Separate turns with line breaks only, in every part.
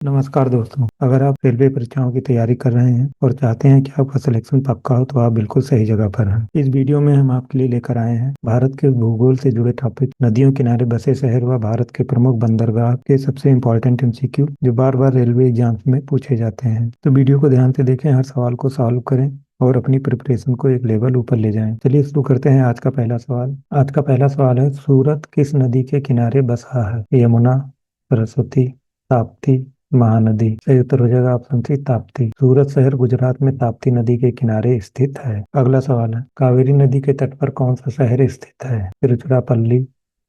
नमस्कार दोस्तों। अगर आप रेलवे परीक्षाओं की तैयारी कर रहे हैं और चाहते हैं कि आपका सिलेक्शन पक्का हो तो आप बिल्कुल सही जगह पर हैं। इस वीडियो में हम आपके लिए लेकर आए हैं भारत के भूगोल से जुड़े टॉपिक, नदियों किनारे बसे शहर व भारत के प्रमुख बंदरगाह के सबसे इम्पोर्टेंट एमसीक्यू जो बार बार रेलवे एग्जाम्स में पूछे जाते हैं। तो वीडियो को ध्यान से देखें, हर सवाल को सॉल्व करें और अपनी प्रिपरेशन को एक लेवल ऊपर ले जाएं। चलिए शुरू करते हैं। आज का पहला सवाल है, सूरत किस नदी के किनारे बसा है? यमुना, सरस्वती, ताप्ती, महानदी। सही उत्तर हो जाएगा ऑप्शन सी, ताप्ती। सूरत शहर गुजरात में ताप्ती नदी के किनारे स्थित है। अगला सवाल है, कावेरी नदी के तट पर कौन सा शहर स्थित है? तिरुचिरापल्ली,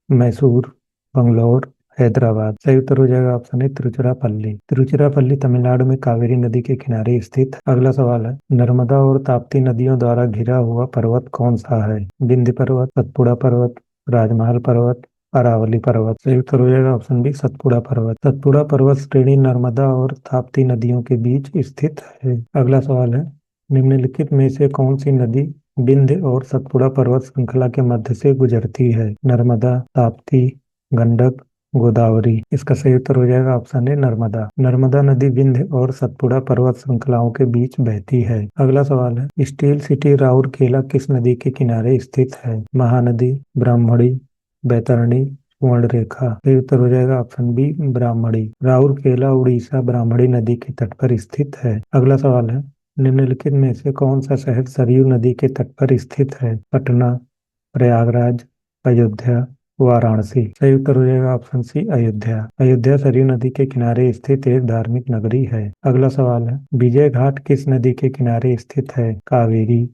मैसूर, बंगलौर, हैदराबाद। सही उत्तर हो जाएगा ऑप्शन है तिरुचिरापल्ली। तिरुचिरापल्ली तमिलनाडु में कावेरी नदी के किनारे स्थित। अगला सवाल है, नर्मदा और ताप्ती नदियों द्वारा घिरा हुआ पर्वत कौन सा है? विंध्य पर्वत, सतपुड़ा पर्वत, राजमहल पर्वत, अरावली पर्वत। सही उत्तर हो जाएगा ऑप्शन बी, सतपुड़ा पर्वत। सतपुड़ा पर्वत श्रेणी नर्मदा और ताप्ती नदियों के बीच स्थित है। अगला सवाल है, निम्नलिखित में से कौन सी नदी विंध्य और सतपुड़ा पर्वत श्रृंखला के मध्य से गुजरती है? नर्मदा, ताप्ती, गंडक, गोदावरी। इसका सही उत्तर हो जाएगा ऑप्शन ए, नर्मदा। नर्मदा नदी विंध्य और सतपुड़ा पर्वत श्रृंखलाओं के बीच बहती है। अगला सवाल है, स्टील सिटी राउरकेला किस नदी के किनारे स्थित है? महानदी, ब्राह्मणी, बैतरणी, सुवर्णरेखा। सही उत्तर हो जाएगा ऑप्शन बी, ब्राह्मणी। राउरकेला उड़ीसा ब्राह्मणी नदी के तट पर स्थित है। अगला सवाल है, निम्नलिखित में से कौन सा शहर सरयू नदी के तट पर स्थित है? पटना, प्रयागराज, अयोध्या, वाराणसी। सही उत्तर हो जाएगा ऑप्शन सी, अयोध्या। अयोध्या सरयू नदी के किनारे स्थित एक धार्मिक नगरी है। अगला सवाल है, विजय घाट किस नदी के किनारे स्थित है? कावेरी,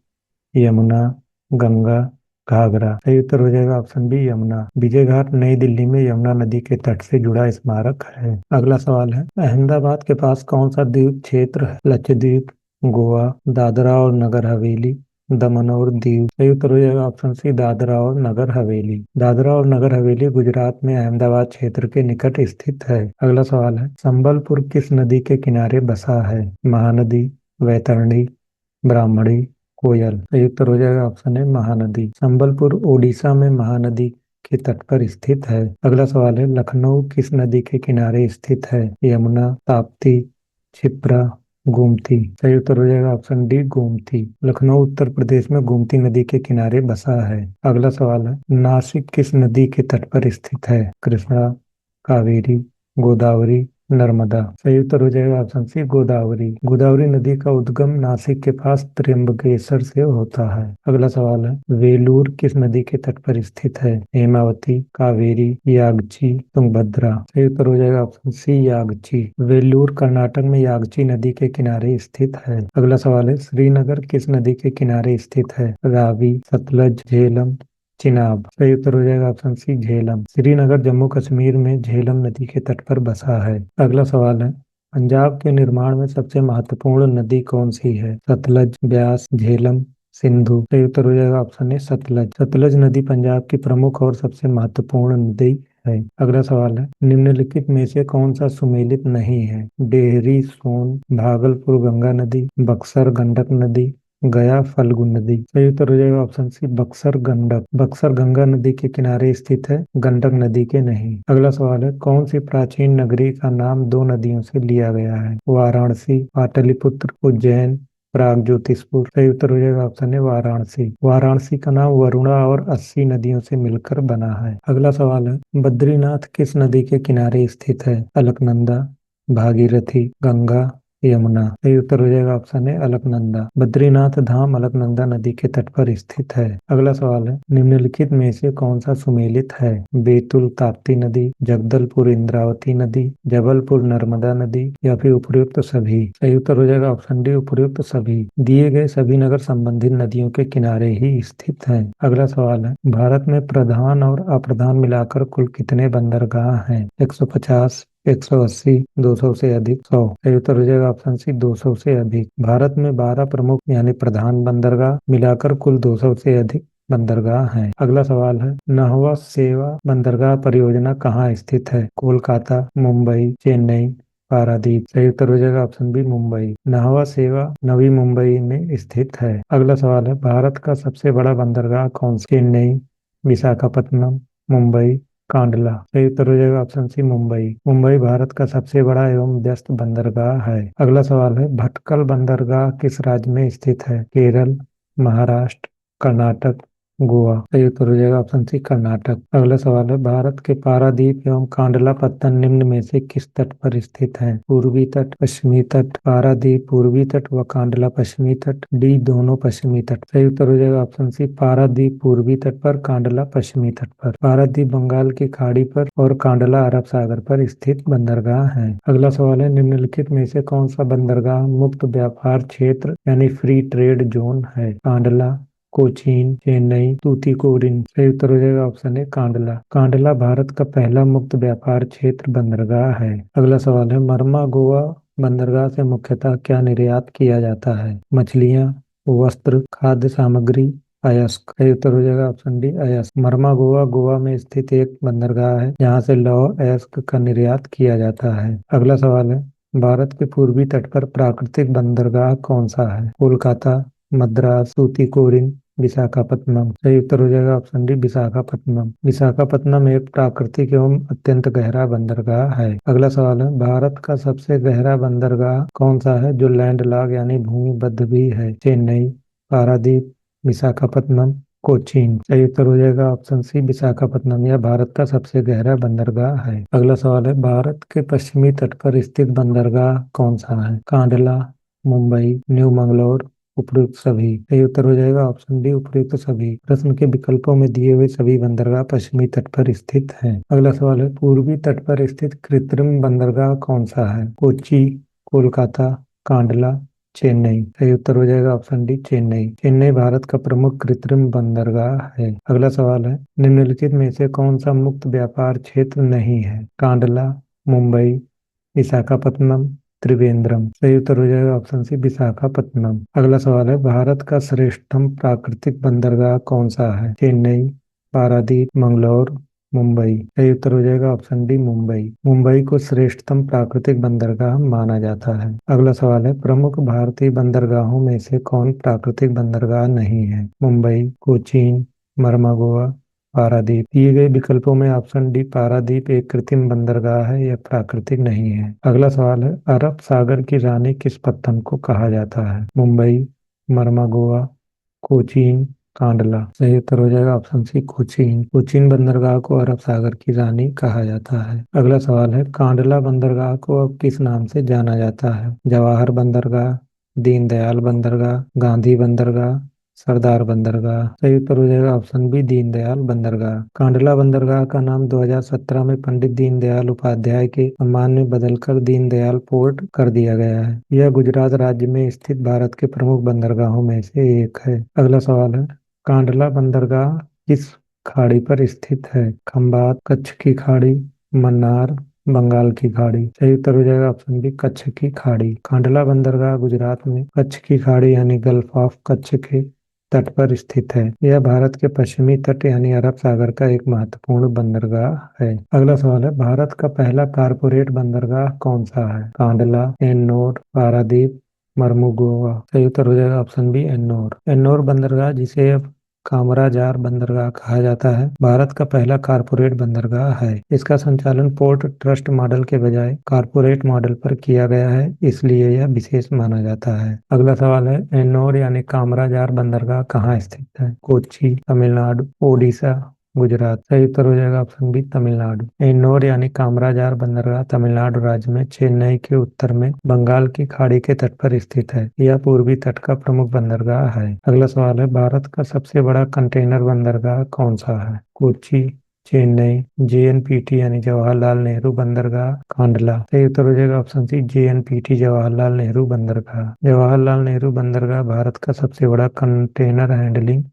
यमुना, गंगा, घाघरा। सही उत्तर हो जाएगा ऑप्शन बी, यमुना। विजय घाट नई दिल्ली में यमुना नदी के तट से जुड़ा स्मारक है। अगला सवाल है, अहमदाबाद के पास कौन सा द्वीप क्षेत्र है? लक्षद्वीप, गोवा, दादरा और नगर हवेली, दमन और दीव। सही उत्तर हो जाएगा ऑप्शन सी, दादरा और नगर हवेली। दादरा और नगर हवेली गुजरात में अहमदाबाद क्षेत्र के निकट स्थित है। अगला सवाल है, संबलपुर किस नदी के किनारे बसा है? महानदी, वैतरणी, ब्राह्मणी, कोयल। सही उत्तर हो जाएगा ऑप्शन है, महानदी। संबलपुर ओडिशा में महानदी के तट पर स्थित है। अगला सवाल है, लखनऊ किस नदी के किनारे स्थित है? यमुना, ताप्ती, क्षिप्रा, गोमती। सही उत्तर हो जाएगा ऑप्शन डी, गोमती। लखनऊ उत्तर प्रदेश में गोमती नदी के किनारे बसा है। अगला सवाल है, नासिक किस नदी के तट पर स्थित है? कृष्णा, कावेरी, गोदावरी, नर्मदा। सही उत्तर हो जाएगा ऑप्शन सी, गोदावरी। गोदावरी नदी का उद्गम नासिक के पास त्र्यंबकेश्वर से होता है। अगला सवाल है, वेलूर किस नदी के तट पर स्थित है? हेमावती, कावेरी, यागची, तुंगभद्रा। सही उत्तर हो जाएगा ऑप्शन सी, यागची। वेलूर कर्नाटक में यागची नदी के किनारे स्थित है। अगला सवाल है, श्रीनगर किस नदी के किनारे स्थित है? रावी, सतलज, झेलम, चिनाब। सही उत्तर हो जाएगा ऑप्शन सी, झेलम। श्रीनगर जम्मू कश्मीर में झेलम नदी के तट पर बसा है। अगला सवाल है, पंजाब के निर्माण में सबसे महत्वपूर्ण नदी कौन सी है? सतलज, ब्यास, झेलम, सिंधु। सही उत्तर हो जाएगा ऑप्शन ए, सतलज। सतलज नदी पंजाब की प्रमुख और सबसे महत्वपूर्ण नदी है। अगला सवाल है, निम्नलिखित में से कौन सा सुमेलित नहीं है? डेहरी सोन, भागलपुर गंगा नदी, बक्सर गंडक नदी, गया फल्गु नदी। सही उत्तर हो जाएगा ऑप्शन सी, बक्सर गंडक। बक्सर गंगा नदी के किनारे स्थित है, गंडक नदी के नहीं। अगला सवाल है, कौन सी प्राचीन नगरी का नाम दो नदियों से लिया गया है? वाराणसी, पाटलिपुत्र, उज्जैन, प्रागज्योतिषपुर। सही उत्तर हो जाएगा ऑप्शन है, वाराणसी। वाराणसी का नाम वरुणा और 80 नदियों से मिलकर बना है। अगला सवाल है, बद्रीनाथ किस नदी के किनारे स्थित है? अलकनंदा, भागीरथी, गंगा, यमुना। सही उत्तर हो जाएगा ऑप्शन है, अलकनंदा। बद्रीनाथ धाम अलकनंदा नदी के तट पर स्थित है। अगला सवाल है, निम्नलिखित में से कौन सा सुमेलित है? बैतूल ताप्ती नदी, जगदलपुर इंद्रावती नदी, जबलपुर नर्मदा नदी या फिर उपयुक्त सभी। सही उत्तर हो जाएगा ऑप्शन डी, उपयुक्त सभी। दिए गए सभी नगर संबंधित नदियों के किनारे ही स्थित हैं। अगला सवाल है, भारत में प्रधान और अप्रधान मिलाकर कुल कितने बंदरगाह हैं? 150, 180, 200 से अधिक, 100। सही उत्तर हो जाएगा ऑप्शन सी, 200 से अधिक। भारत में 12 प्रमुख यानी प्रधान बंदरगाह मिलाकर कुल 200 से अधिक बंदरगाह हैं। अगला सवाल है, नहवा सेवा बंदरगाह परियोजना कहाँ स्थित है? कोलकाता, मुंबई, चेन्नई, पारादीप। सही उत्तर हो जाएगा ऑप्शन बी, मुंबई। नहवा सेवा नवी मुंबई में स्थित है। अगला सवाल है, भारत का सबसे बड़ा बंदरगाह कौन सा? चेन्नई, विशाखापत्तनम, मुंबई, कांडला। सही उत्तर हो जाएगा ऑप्शन सी मुंबई। मुंबई भारत का सबसे बड़ा एवं व्यस्त बंदरगाह है। अगला सवाल है, भटकल बंदरगाह किस राज्य में स्थित है? केरल, महाराष्ट्र, कर्नाटक, गोवा। सही उत्तर हो जाएगा ऑप्शन सी कर्नाटक। अगला सवाल है, भारत के पारादीप एवं कांडला पत्तन निम्न में से किस तट पर स्थित है? पूर्वी तट, पश्चिमी तट, पारादीप पूर्वी तट व कांडला पश्चिमी तट, डी दोनों पश्चिमी तट। सही उत्तर हो जाएगा ऑप्शन सी पारादीप पूर्वी तट पर, कांडला पश्चिमी तट पर। पारादीप बंगाल की खाड़ी पर और कांडला अरब सागर पर स्थित बंदरगाह है। अगला सवाल है, निम्नलिखित में से कौन सा बंदरगाह मुक्त व्यापार क्षेत्र यानी फ्री ट्रेड जोन है? कांडला, कोचीन, चेन्नई, तूतीकोरिन। सही उत्तर हो जाएगा ऑप्शन है कांडला। कांडला भारत का पहला मुक्त व्यापार क्षेत्र बंदरगाह है। अगला सवाल है, मरमा गोवा बंदरगाह से मुख्यतः क्या निर्यात किया जाता है? मछलियाँ, वस्त्र, खाद्य सामग्री, अयस्क। सही उत्तर हो जाएगा ऑप्शन डी अयस्क। मरमा गोवा गोवा में स्थित एक बंदरगाह है जहाँ से लौह अयस्क का निर्यात किया जाता है। अगला सवाल है, भारत के पूर्वी तट पर प्राकृतिक बंदरगाह कौन सा है? कोलकाता, मद्रास, तूतीकोरिन, विशाखापत्तनम। सही उत्तर हो जाएगा ऑप्शन डी विशाखापत्तनम। विशाखापत्तनम एक प्राकृतिक एवं अत्यंत गहरा बंदरगाह है। अगला सवाल है, भारत का सबसे गहरा बंदरगाह कौन सा है जो लैंडलॉक यानी भूमिबद्ध भी है? चेन्नई, पारादीप, विशाखापत्तनम, कोचीन। सही उत्तर हो जाएगा ऑप्शन सी विशाखापत्तनम। यह भारत का सबसे गहरा बंदरगाह है। अगला सवाल है, भारत के पश्चिमी तट पर स्थित बंदरगाह कौन सा है? कांडला, मुंबई, न्यू मंगलोर, उपयुक्त सभी। सही उत्तर हो जाएगा ऑप्शन डी उपयुक्त सभी। प्रश्न के विकल्पों में दिए हुए सभी बंदरगाह पश्चिमी तट पर स्थित हैं। अगला सवाल है, पूर्वी तट पर स्थित कृत्रिम बंदरगाह कौन सा है? कोच्चि, कोलकाता, कांडला, चेन्नई। सही उत्तर हो जाएगा ऑप्शन डी चेन्नई। चेन्नई भारत का प्रमुख कृत्रिम बंदरगाह है। अगला सवाल है, निम्नलिखित में से कौन सा मुक्त व्यापार क्षेत्र नहीं है? कांडला, मुंबई, विशाखापत्तनम, त्रिवेंद्रम। सही उत्तर हो जाएगा ऑप्शन सी विशाखापत्तनम। अगला सवाल है, भारत का श्रेष्ठतम प्राकृतिक बंदरगाह कौन सा है? चेन्नई, पारादीप, मंगलौर, मुंबई। सही उत्तर हो जाएगा ऑप्शन डी मुंबई। मुंबई को श्रेष्ठतम प्राकृतिक बंदरगाह माना जाता है। अगला सवाल है, प्रमुख भारतीय बंदरगाहों में से कौन प्राकृतिक बंदरगाह नहीं है? मुंबई, कोचीन, मरमागोवा, पारादीप। दिए गए विकल्पों में ऑप्शन डी पारादीप एक कृत्रिम बंदरगाह है, यह प्राकृतिक नहीं है। अगला सवाल है, अरब सागर की रानी किस पत्तन को कहा जाता है? मुंबई, मरमागोवा, कोचीन, कांडला। सही उत्तर हो जाएगा ऑप्शन सी कोचीन। कोचीन बंदरगाह को अरब सागर की रानी कहा जाता है। अगला सवाल है, कांडला बंदरगाह को अब किस नाम से जाना जाता है? जवाहर बंदरगाह, दीनदयाल बंदरगाह, गांधी बंदरगाह, सरदार बंदरगाह। सही उत्तर हो जाएगा ऑप्शन बी दीनदयाल बंदरगाह। कांडला बंदरगाह का नाम 2017 में पंडित दीनदयाल उपाध्याय के सम्मान में बदलकर दीनदयाल पोर्ट कर दिया गया है। यह गुजरात राज्य में स्थित भारत के प्रमुख बंदरगाहों में से एक है। अगला सवाल है, कांडला बंदरगाह किस खाड़ी पर स्थित है? खंबात, कच्छ की खाड़ी, मन्नार, बंगाल की खाड़ी। सही उत्तर हो जाएगा ऑप्शन बी कच्छ की खाड़ी। कांडला बंदरगाह गुजरात में कच्छ की खाड़ी यानी गल्फ ऑफ कच्छ के तट पर स्थित है। यह भारत के पश्चिमी तट यानी अरब सागर का एक महत्वपूर्ण बंदरगाह है। अगला सवाल है, भारत का पहला कारपोरेट बंदरगाह कौन सा है? कांडला, एन्नोर, पारादीप, मर्मुगोवा। सही उत्तर हो जाएगा ऑप्शन बी एन्नोर। एन्नोर बंदरगाह, जिसे अब कामराजार बंदरगाह कहा जाता है, भारत का पहला कारपोरेट बंदरगाह है। इसका संचालन पोर्ट ट्रस्ट मॉडल के बजाय कारपोरेट मॉडल पर किया गया है, इसलिए यह विशेष माना जाता है। अगला सवाल है, एन्नोर यानी कामराजार बंदरगाह कहाँ स्थित है? कोच्चि, तमिलनाडु, ओडिशा, गुजरात। सही उत्तर हो जाएगा ऑप्शन बी तमिलनाडु। एन्नोर यानी कामराजार बंदरगाह तमिलनाडु राज्य में चेन्नई के उत्तर में बंगाल की खाड़ी के तट पर स्थित है। यह पूर्वी तट का प्रमुख बंदरगाह है। अगला सवाल है, भारत का सबसे बड़ा कंटेनर बंदरगाह कौन सा है? कोच्चि, चेन्नई, जेएनपीटी यानी जवाहरलाल नेहरू बंदरगाह, कांडला। सही उत्तर हो जाएगा option C JNPT Jawaharlal Nehru बंदरगाह। जवाहरलाल नेहरू बंदरगाह भारत का सबसे बड़ा कंटेनर हैंडलिंग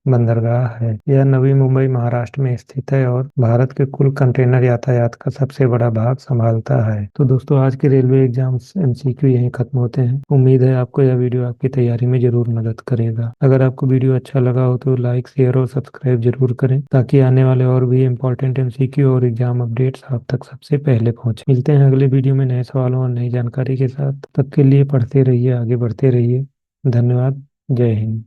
बंदरगाह है। यह नवी मुंबई महाराष्ट्र में स्थित है और भारत के कुल कंटेनर यातायात का सबसे बड़ा भाग संभालता है। तो दोस्तों, आज के रेलवे एग्जाम एमसीक्यू यहीं खत्म होते हैं। उम्मीद है आपको यह वीडियो आपकी तैयारी में जरूर मदद करेगा। अगर आपको वीडियो अच्छा लगा हो तो लाइक, शेयर और सब्सक्राइब जरूर करें, ताकि आने वाले और भी इम्पोर्टेंट एमसीक्यू और एग्जाम अपडेट्स आप तक सबसे पहले पहुंचे। मिलते हैं अगले वीडियो में नए सवालों और नई जानकारी के साथ। तब के लिए पढ़ते रहिए, आगे बढ़ते रहिए। धन्यवाद। जय हिंद।